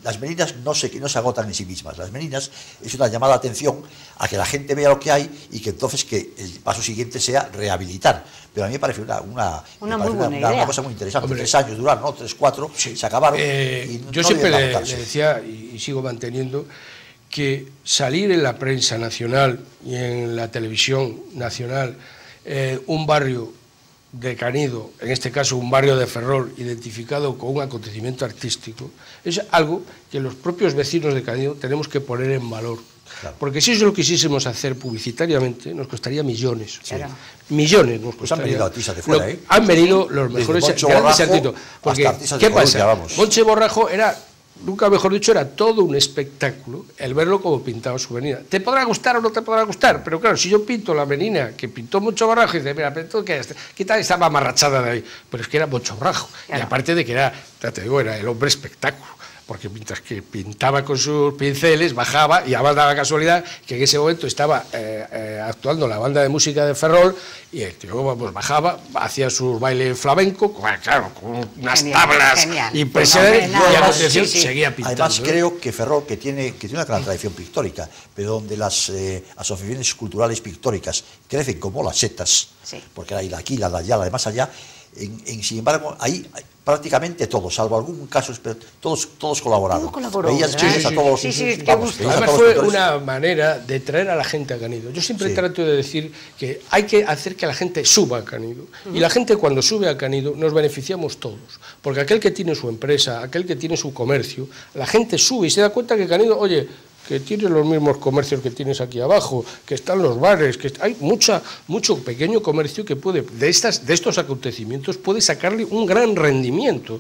las merinas no se agotan en sí mismas. Las merinas es una llamada de atención a que la gente vea lo que hay y que entonces que el paso siguiente sea rehabilitar. Pero a mí me parece una cosa muy interesante. Hombre, 3 años duraron, ¿no? 3, 4, sí. Se acabaron. Yo siempre le decía, y sigo manteniendo, que salir en la prensa nacional y en la televisión nacional un barrio de Canido, en este caso un barrio de Ferrol, identificado con un acontecimiento artístico, es algo que los propios vecinos de Canido tenemos que poner en valor. Claro. Porque si eso lo quisésemos hacer publicitariamente, nos costaría millones. Sí. Millones nos costaría. Pues han venido artistas de fuera, ¿eh? Han venido los mejores grandes artistas. Porque, ¿qué pasa? Monche Borrajo era, nunca mejor dicho, era todo un espectáculo el verlo como pintaba su menina. Te podrá gustar o no te podrá gustar, pero claro, si yo pinto la menina que pintó Moncho Borrajo y dice, mira, pero ¿qué tal estaba amarrachada de ahí? Pero es que era Moncho Borrajo. Claro. Y aparte de que era, ya te digo, era el hombre espectáculo. Porque mientras que pintaba con sus pinceles, bajaba, y además daba casualidad que en ese momento estaba actuando la banda de música de Ferrol, y el tío pues, bajaba, hacía sus bailes flamenco, claro, con unas tablas impresionantes, y a continuación seguía pintando. Además, creo que Ferrol, que tiene una gran tradición pictórica, pero donde las asociaciones culturales pictóricas crecen como las setas, porque hay la aquí, la de allá, la de más allá, sin embargo, ahí prácticamente todos, salvo algún caso, todos colaboraron. Veías a todos. Además fue una manera de traer a la gente a Canido. Yo siempre trato de decir que hay que hacer que la gente suba a Canido. Y la gente cuando sube a Canido nos beneficiamos todos. Porque aquel que tiene su empresa, aquel que tiene su comercio, la gente sube y se da cuenta que Canido, oye, que tiene los mismos comercios que tienes aquí abajo, que están los bares, que hay mucho pequeño comercio que puede, de estos acontecimientos, puede sacarle un gran rendimiento.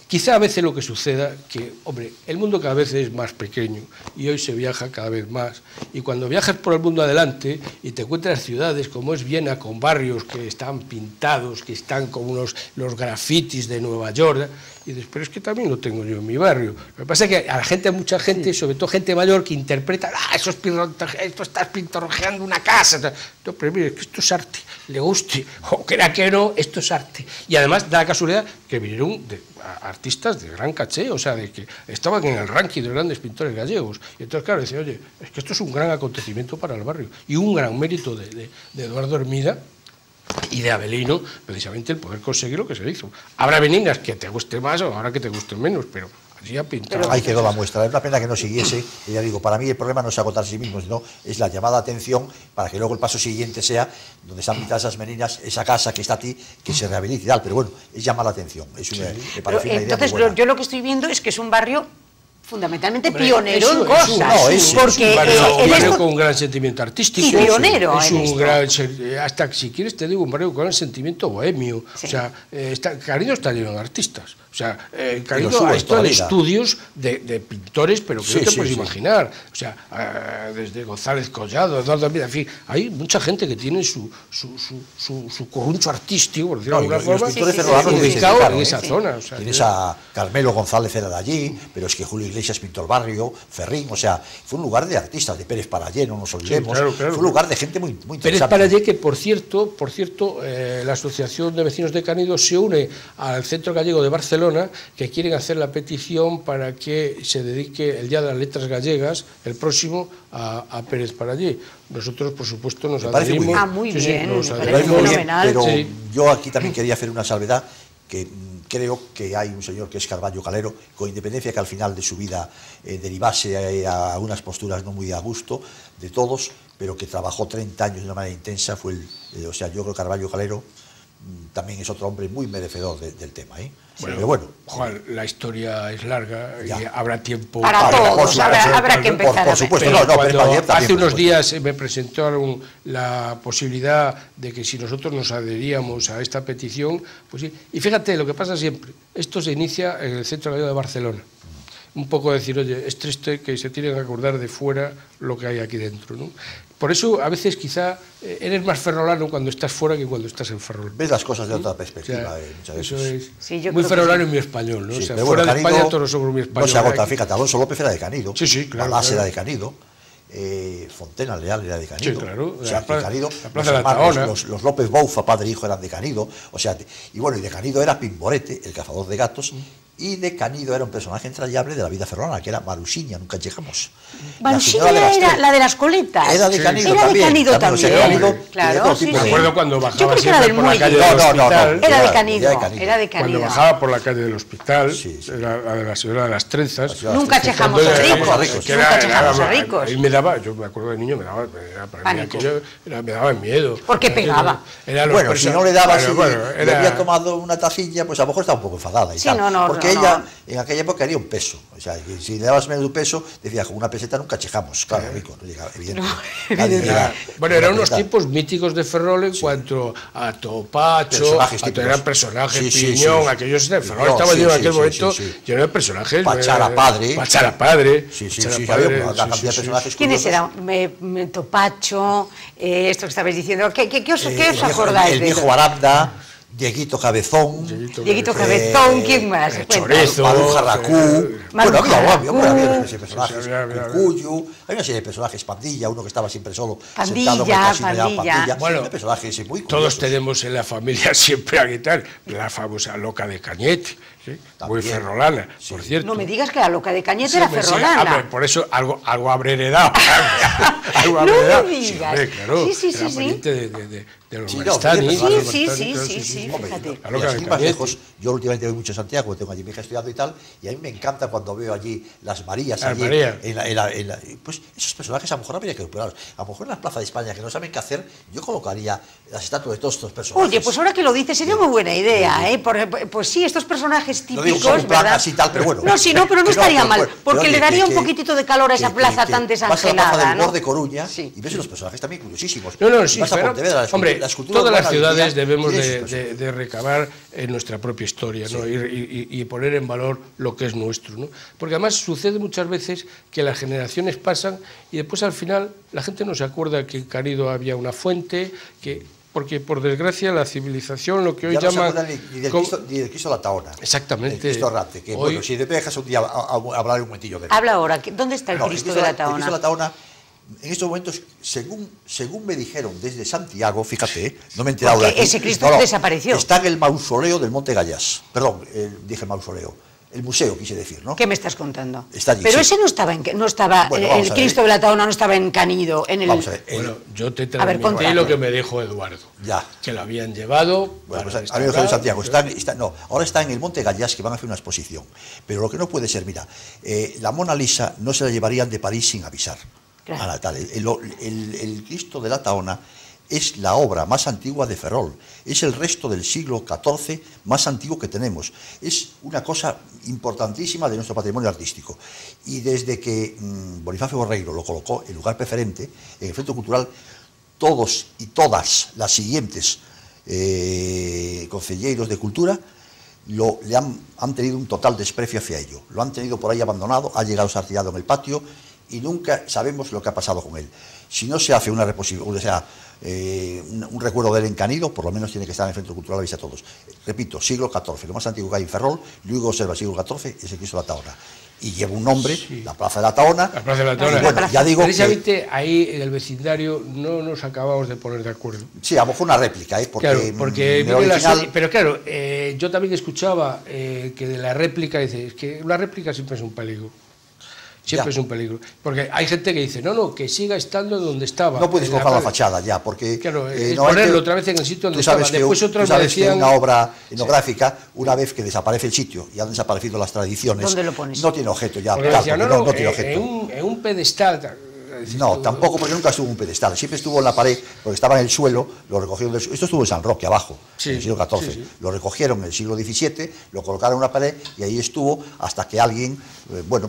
Quizá a veces lo que suceda, que, hombre, el mundo cada vez es más pequeño y hoy se viaja cada vez más. Y cuando viajas por el mundo adelante y te encuentras ciudades como es Viena, con barrios que están pintados, que están como los grafitis de Nueva York, y después es que también lo tengo yo en mi barrio. Lo que pasa es que a la gente, mucha gente, sobre todo gente mayor, que interpreta, esto estás pintorreando una casa. No, pero mire, que esto es arte, le guste, o crea que no, esto es arte. Y además da la casualidad que vinieron artistas de gran caché, o sea, de que estaban en el ranking de grandes pintores gallegos. Y entonces, claro, decía, oye, es que esto es un gran acontecimiento para el barrio, y un gran mérito de Eduardo Hermida y de Avelino, precisamente el poder conseguir lo que se le hizo. Habrá meninas que te guste más o habrá que te gusten menos, pero así ha pintado. Ahí quedó la muestra. Es una pena que no siguiese. Y ya digo, para mí el problema no es agotar a sí mismo, sino es la llamada de atención para que luego el paso siguiente sea donde están pintadas esas meninas, esa casa que está a ti, que se rehabilite y tal. Pero bueno, es llamar la atención. Me parece una idea entonces, muy buena. yo lo que estoy viendo es que es un barrio fundamentalmente pionero en cosas. Porque es un barrio con un gran sentimiento artístico. Y pionero. Es un gran, hasta si quieres te digo, un barrio con un sentimiento bohemio. Sí. O sea, Canido está lleno de artistas. O sea, Canido ha estado en estudios de pintores, pero que no te puedes imaginar. O sea, desde González Collado, Eduardo Hermida, en fin, hay mucha gente que tiene su corruncho artístico, por decirlo de alguna forma, ubicado en esa zona. O sea, tienes a Carmelo González, era de allí, pero es que Julio Iglesias pintó el barrio, Ferrín, o sea, fue un lugar de artistas, de Pérez Parallé, no nos olvidemos, fue un lugar de gente muy interesante. Pérez Parallé, que por cierto, la Asociación de Vecinos de Canido se une al Centro Gallego de Barcelona, que quieren hacer la petición para que se dedique el Día de las Letras Gallegas, el próximo, a Pérez Parallé. Nosotros, por supuesto, nos adherimos. Muy bien, nos adherimos, fenomenal. Pero yo aquí también quería hacer una salvedad, que creo que hay un señor que es Carballo Calero, con independencia que al final de su vida derivase a unas posturas no muy a gusto de todos, pero que trabajó 30 años de una manera intensa, o sea, yo creo que Carballo Calero también es otro hombre muy merecedor del tema, ¿eh? Bueno, pero bueno, Juan, la historia es larga y habrá tiempo para todos, habrá que empezar. Por supuesto, hace unos días me presentaron la posibilidad de que si nosotros nos adheríamos a esta petición, pues sí. Y fíjate, lo que pasa siempre, esto se inicia en el Centro Gallego de Barcelona. Un poco decir, oye, es triste que se tienen que acordar de fuera lo que hay aquí dentro, ¿no? Por eso, a veces, quizá, eres más ferrolano cuando estás fuera que cuando estás en Ferrol. Ves las cosas de otra perspectiva, muchas veces. Eso es muy ferrolano y muy español, ¿no? O sea, fuera de España todos somos muy españoles. No se agota, fíjate, Alonso López era de Canido, claro, Balás era de Canido, Fontena Leal era de Canido. Sí, claro. O sea, de Canido, la Plaza de la Tahona. Los López Boufa, padre e hijo, eran de Canido. O sea, y bueno, y de Canido era Pimborete, el cazador de gatos, y de Canido era un personaje entrañable de la vida ferrolana, que era Marusiña, nunca llegamos. Marusiña era la de las coletas. Era de Canido Era también. de Canido también. Claro, sí, me acuerdo cuando bajaba siempre por la calle del hospital. hospital. Era de Canido, era de Cuando Canido. bajaba por la calle del hospital, Sí, sí. era la de la señora de las trenzas. Nunca chejamos a ricos. Nunca chejamos a ricos. Ahí me daba, yo me acuerdo de niño, me daba me daba miedo. Porque pegaba. Bueno, si no le daba, si le había tomado una tacilla, pues a lo mejor estaba un poco enfadada y Sí, tal. no, porque ella en aquella época haría un peso. O sea, si le dabas menos de un peso, decía, con una peseta nunca chejamos. Claro, rico, no llegaba, evidentemente. Bueno, eran unos tipos míticos de Ferrol en cuanto a Topacho, eran personajes, Piñón, aquellos de Ferrol estaba lleno en aquel momento lleno de personajes. Pachara Padre. Pachara Padre. Sí, había una cantidad de personajes. ¿Quiénes eran? Topacho, esto que estabais diciendo. ¿Qué os acordáis? El viejo Aranda. Dieguito Cabezón, ¿quién más? Chorizo, Maruja Racú. Bueno, había una serie de personajes. Cucuyu, hay una serie de personajes, Pandilla, uno que estaba siempre solo. Pandilla. Bueno, personajes muy curiosos. Todos tenemos en la familia siempre a guitar la famosa Loca de Cañete, ¿sí? Muy ferrolana, por cierto. No me digas que la Loca de Cañete era ferrolana. Sí, por eso algo habré heredado. No me digas. Sí. De los Maristani. Sí, fíjate. Sin más lejos, yo últimamente voy mucho a Santiago, tengo allí mi hija estudiando y tal, y a mí me encanta cuando veo allí las Marías, pues esos personajes a lo mejor habría que recuperarlos. A lo mejor en la Plaza de España, que no saben qué hacer, yo colocaría las estatuas de todos estos personajes. Oye, pues ahora que lo dices, sería muy buena idea, ¿eh? Pues sí, estos personajes típicos, ¿verdad? Así, tal, pero bueno. No, sí, no, pero no estaría mal, porque le daría un poquitito de calor a esa plaza tan desangelada. Vas a la Plaza del Bor de Coruña y ves los personajes también curiosísimos. No, sí, pero, hombre, todas las ciudades debemos de recabar en nuestra propia historia, ¿no? Y poner en valor lo que es nuestro, ¿no? Porque además sucede muchas veces que las generaciones pasan y después al final la gente no se acuerda que en Canido había una fuente, porque por desgracia la civilización, lo que hoy llaman... Ni del Cristo de la Taona. Exactamente. El Cristo Rate, que hoy, bueno, si te dejas un día a hablar un momentillo de él. Habla ahora, ¿dónde está el Cristo de la Taona? El Cristo de la Taona, en estos momentos, según me dijeron desde Santiago, fíjate, no me he enterado de aquí. Ese Cristo desapareció. Está en el mausoleo del Monte Gallás. Perdón, dije mausoleo. El museo, quise decir, ¿no? ¿Qué me estás contando? Está allí, pero sí. ese no estaba bueno, el Cristo de la Taona no estaba en Canido, en el... Vamos a ver. Bueno, yo te transmití lo que me dijo Eduardo. Ya. Que lo habían llevado... Bueno, pues a mí me dijo de Santiago. Ahora está en el Monte Gallás, que van a hacer una exposición. Pero lo que no puede ser, mira, la Mona Lisa no se la llevarían de París sin avisar. Claro. El Cristo de la Taona es la obra más antigua de Ferrol, es el resto del siglo XIV más antiguo que tenemos, es una cosa importantísima de nuestro patrimonio artístico. Y desde que Bonifacio Borreiro lo colocó en lugar preferente, en el Centro Cultural, todos y todas las siguientes concelleiros de cultura han tenido un total desprecio hacia ello, lo han tenido por ahí abandonado, ha llegado sartillado en el patio, y nunca sabemos lo que ha pasado con él. Si no se hace una reposición, o sea, un recuerdo del Canido, por lo menos tiene que estar en el Centro Cultural, avisa a todos. Repito, siglo XIV, lo más antiguo que hay en Ferrol, luego observa el siglo XIV, es el Cristo de la Taona. Y lleva un nombre, la Plaza de la Taona. La Plaza de la Taona. Bueno, ya digo precisamente ahí en el vecindario no nos acabamos de poner de acuerdo. Sí, a lo mejor una réplica, porque, claro, porque original... pero claro, yo también escuchaba que de la réplica, dice, es que una réplica siempre es un peligro. Siempre es un peligro. Porque hay gente que dice, no, que siga estando donde estaba. No puedes colocar la fachada ya, porque... Claro, ponerlo otra vez en el sitio donde estaba. Después otros me decían... que una obra etnográfica, una vez que desaparece el sitio y han desaparecido las tradiciones... ¿Dónde lo pones? No tiene objeto ya. Porque claro, decía, no tiene objeto. En un pedestal... No, tampoco, porque nunca estuvo en un pedestal, siempre estuvo en la pared, porque estaba en el suelo, lo recogieron del suelo. Esto estuvo en San Roque, abajo, en el siglo XIV. Lo recogieron en el siglo XVII, lo colocaron en una pared y ahí estuvo hasta que alguien,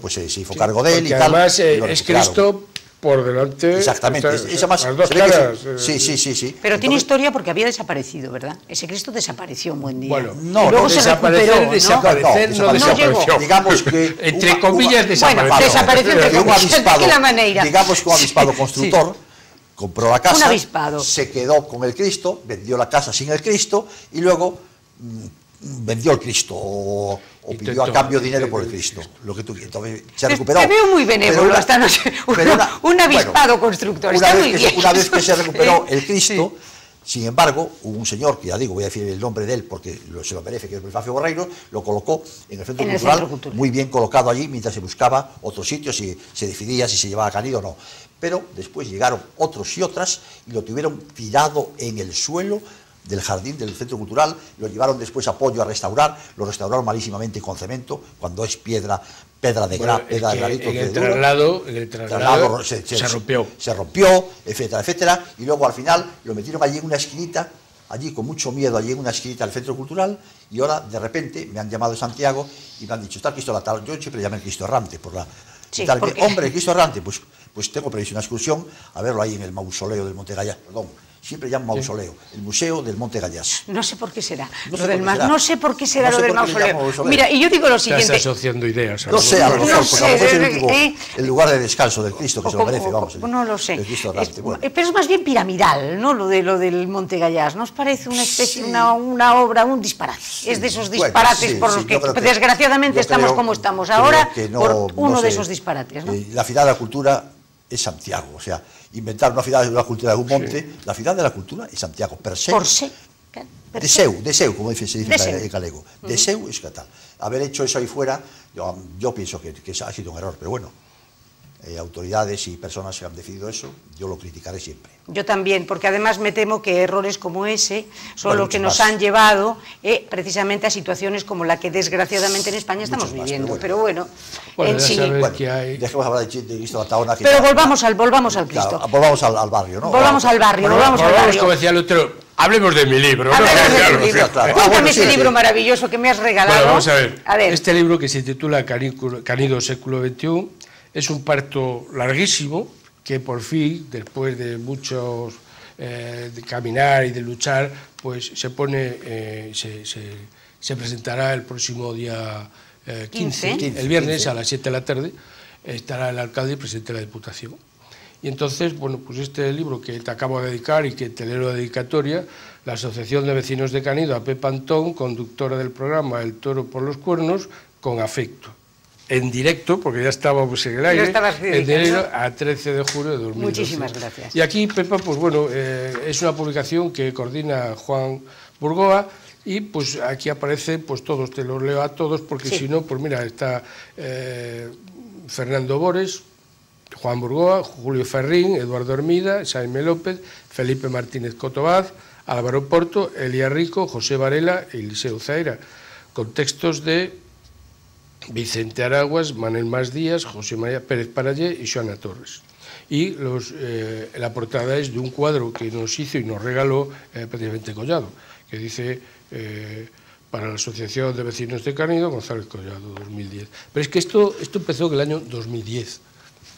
pues se hizo cargo de él y tal. Además, es Cristo por delante. Exactamente, esa más. Las dos caras. Sí. Pero tiene historia porque había desaparecido, ¿verdad? Ese Cristo desapareció un buen día. Bueno, luego se recuperó, no desapareció. Digamos que entre comillas desapareció. Bueno, desapareció entre comillas, de la manera. Digamos que un avispado constructor compró la casa, avispado. Se quedó con el Cristo, vendió la casa sin el Cristo y luego vendió el Cristo o pidió a cambio dinero por el Cristo, lo que tú quieras. Entonces se recuperó. Te veo muy benévolo esta noche, un avispado constructor, está muy bien. Una vez que se recuperó el Cristo, Sin embargo, hubo un señor, que ya digo, voy a decir el nombre de él porque se lo merece, que es Bonifacio Borreiro, lo colocó en el Centro Cultural, muy bien colocado allí, mientras se buscaba otro sitio, si se decidía si se llevaba a Canido o no. Pero después llegaron otros y otras y lo tuvieron tirado en el suelo del jardín del Centro Cultural, lo llevaron después a Pollo a restaurar, lo restauraron malísimamente con cemento, cuando es piedra de granito. En el traslado se rompió. Se rompió, etcétera, etcétera, y luego al final lo metieron allí en una esquinita, allí con mucho miedo, allí en una esquinita del Centro Cultural, y ahora de repente me han llamado de Santiago y me han dicho, está el Cristo Latado. Yo siempre llamé el Cristo Errante por la... Sí, hombre, el Cristo Errante, pues tengo previsto una excursión a verlo ahí en el mausoleo del Monte Gallás, perdón. Siempre llamo mausoleo, el Museo del Monte Gallás. No sé por qué será. No sé por qué será lo del mausoleo. Mira, y yo digo lo siguiente. Estás asociando ideas. No sé, a lo mejor, porque el lugar de descanso del Cristo, que se lo merece, vamos. No lo sé. El Cristo Errante, bueno. Pero es más bien piramidal, ¿no? Lo del Monte Gallás. ¿Nos parece una especie, una obra, un disparate? Es de esos disparates por los que desgraciadamente estamos como estamos ahora, por uno de esos disparates, ¿no? La Ciudad de la Cultura es Santiago, o sea, inventar una ciudad de la cultura de un monte, la ciudad de la cultura es Santiago, per se. Deseu, como se dice en galego. Deseu es catal. Haber hecho eso ahí fuera, yo pienso que ha sido un error, pero bueno, autoridades y personas que han decidido eso, yo lo criticaré siempre. Yo también, porque además me temo que errores como ese son los que nos han llevado precisamente a situaciones como la que desgraciadamente en España estamos viviendo. Pero bueno, en sí. Dejemos hablar de Cristo de la Tahona. Pero volvamos al Cristo. Claro, volvamos al barrio, ¿no? Volvamos al barrio, volvamos al barrio. Como decía Lutero, hablemos de mi libro. Cuéntame ese libro maravilloso que me has regalado. Bueno, vamos a ver. Este libro, que se titula Canido, século XXI, es un parto larguísimo que por fin, después de muchos de caminar y de luchar, pues se presentará el próximo día 15, el viernes a las 7 de la tarde, estará el alcalde y presidente de la Diputación. Y entonces, bueno, pues este libro que te acabo de dedicar y que te leo la dedicatoria, la Asociación de Vecinos de Canido, a Pepa Antón, conductora del programa El Toro por los Cuernos, con afecto. En directo, porque ya estábamos en el aire, en directo a 13 de julio de 2012. Muchísimas gracias. Y aquí, Pepa, pues bueno, es una publicación que coordina Juan Burgoa, y pues aquí aparece, pues todos, te los leo a todos, porque si no, pues mira, está Fernando Bores, Juan Burgoa, Julio Ferrín, Eduardo Hermida, Jaime López, Felipe Martínez Cotobaz, Álvaro Porto, Elia Rico, José Varela y Eliseo Zaira, con textos de Vicente Araguas, Manuel Mas Díaz, José María Pérez Parallé y Xoana Torres. Y la portada es de un cuadro que nos hizo y nos regaló precisamente Collado, que dice para la Asociación de Vecinos de Canido, González Collado, 2010. Pero es que esto empezó en el año 2010,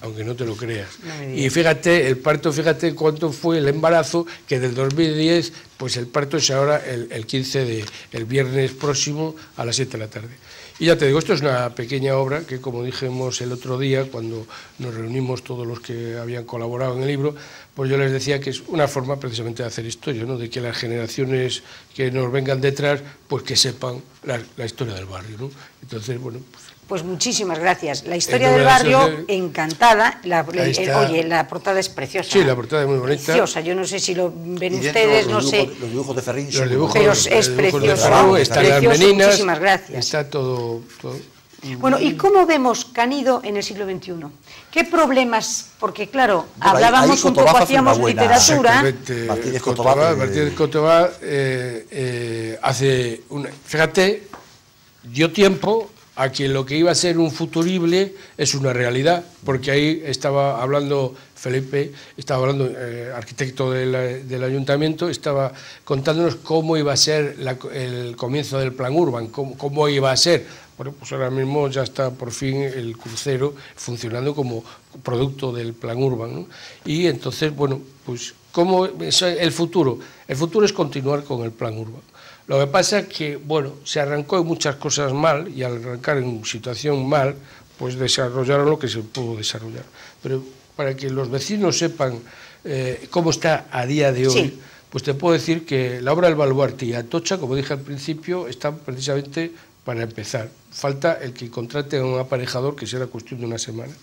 aunque no te lo creas. Y fíjate, el parto, fíjate cuánto fue el embarazo, que del 2010, pues el parto es ahora el 15 el viernes próximo a las 7 de la tarde. Y ya te digo, esto es una pequeña obra que, como dijimos el otro día, cuando nos reunimos todos los que habían colaborado en el libro, pues yo les decía que es una forma precisamente de hacer historia, ¿no? De que las generaciones que nos vengan detrás, pues que sepan la historia del barrio, ¿no? Entonces, bueno, pues muchísimas gracias. La historia del barrio, encantada. Oye, la portada es preciosa. Sí, la portada es muy bonita. Preciosa. Yo no sé si lo ven ustedes, no sé. Los dibujos de Ferrín. Pero es precioso. Están las meninas. Muchísimas gracias. Está todo. Bueno, ¿y cómo vemos Canido en el siglo XXI? ¿Qué problemas? Porque, claro, hablábamos un poco, hacíamos literatura. Martínez Cotobaz hace fíjate, dio tiempo a que lo que iba a ser un futurible es una realidad, porque ahí estaba hablando Felipe, arquitecto del ayuntamiento, estaba contándonos cómo iba a ser el comienzo del plan Urban, cómo iba a ser. Bueno, pues ahora mismo ya está por fin el crucero funcionando como producto del plan Urban, ¿no? Y entonces, bueno, pues ¿cómo es el futuro? El futuro es continuar con el plan Urban. Lo que pasa es que, bueno, se arrancó en muchas cosas mal, y al arrancar en situación mal, pues desarrollaron lo que se pudo desarrollar. Pero para que los vecinos sepan cómo está a día de hoy, pues te puedo decir que la obra del Baluarte y Atocha, como dije al principio, están precisamente para empezar. Falta el que contrate a un aparejador, que será cuestión de una semana.